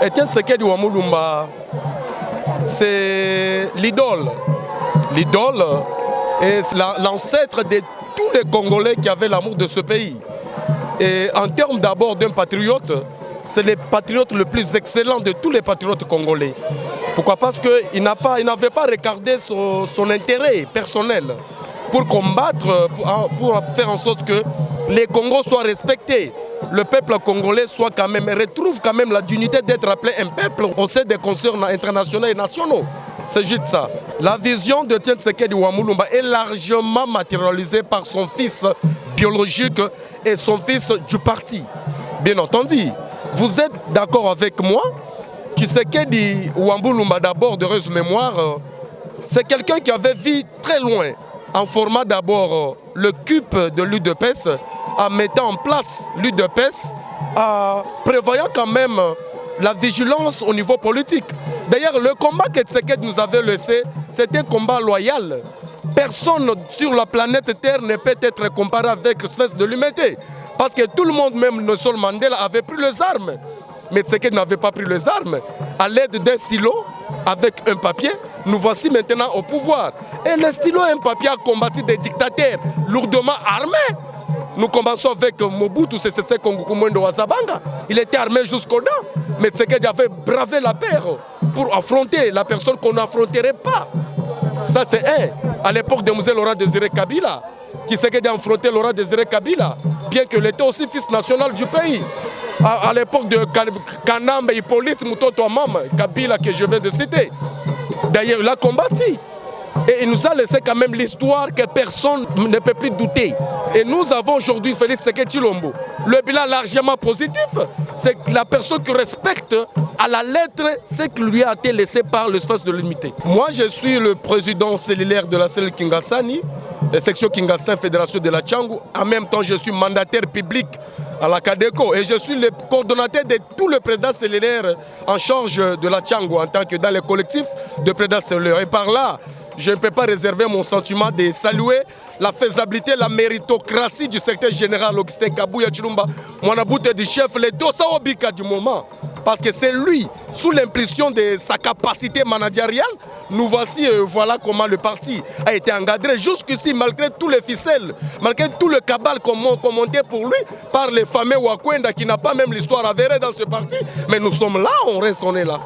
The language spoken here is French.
Etienne Tshisekedi Wamulumba, c'est l'idole. L'idole est l'ancêtre de tous les Congolais qui avaient l'amour de ce pays. Et en termes d'abord d'un patriote, c'est le patriote le plus excellent de tous les patriotes congolais. Pourquoi? Parce qu'il n'avait pas regardé son intérêt personnel pour combattre, pour faire en sorte que les Congos soient respectés. Le peuple congolais retrouve quand même la dignité d'être appelé un peuple au sein des concerts internationaux et nationaux. C'est juste ça. La vision de Etienne Tshisekedi Wamulumba est largement matérialisée par son fils biologique et son fils du parti. Bien entendu, vous êtes d'accord avec moi? Tshisekedi Wamulumba, d'abord, d'heureuse mémoire, c'est quelqu'un qui avait vu très loin, en formant d'abord le CUP de l'UDPS, en mettant en place l'UDPS, en prévoyant quand même la vigilance au niveau politique. D'ailleurs, le combat que Tshisekedi nous avait laissé, c'était un combat loyal. Personne sur la planète Terre ne peut être comparé avec Sphinx de l'humanité. Parce que tout le monde, même Nelson Mandela, avait pris les armes. Mais Tshisekedi n'avait pas pris les armes. À l'aide d'un stylo, avec un papier, nous voici maintenant au pouvoir. Et le stylo et un papier a combattu des dictateurs lourdement armés. Nous commençons avec Mobutu Sese Seko Ngoukou Wazabanga. Il était armé jusqu'aux dents. Mais Tshisekedi avait bravé la paix pour affronter la personne qu'on n'affronterait pas. Ça c'est un. À l'époque de Mzee Laurent Désiré Kabila, Tshisekedi a affronté Laurent Désiré Kabila, bien qu'il était aussi fils national du pays. À l'époque de Kanambe Hippolyte Mutoto Amam, Kabila que je viens de citer. D'ailleurs, il a combattu. Et il nous a laissé quand même l'histoire que personne ne peut plus douter. Et nous avons aujourd'hui Félix Tshisekedi Tshilombo. Le bilan largement positif, c'est la personne qui respecte à la lettre ce qui lui a été laissé par l'espace de l'unité. Moi, je suis le président cellulaire de la cellule Kingasani, la section Kingassan, Fédération de la Tchangou. En même temps, je suis mandataire public à la Cadeco et je suis le coordonnateur de tous les présidents cellulaires en charge de la Tchangou en tant que dans les collectifs de présidents cellulaires. Et par là, je ne peux pas réserver mon sentiment de saluer la faisabilité, la méritocratie du secrétaire général Augustin Kabouya Tshilomba, Mwanaboute du chef, le Dossa Obika du moment. Parce que c'est lui, sous l'impulsion de sa capacité managériale, nous voici, voilà comment le parti a été encadré jusqu'ici, malgré tous les ficelles, malgré tout le cabal commenté pour lui par les fameux Wakwenda qui n'a pas même l'histoire avérée dans ce parti. Mais nous sommes là, on reste, on est là.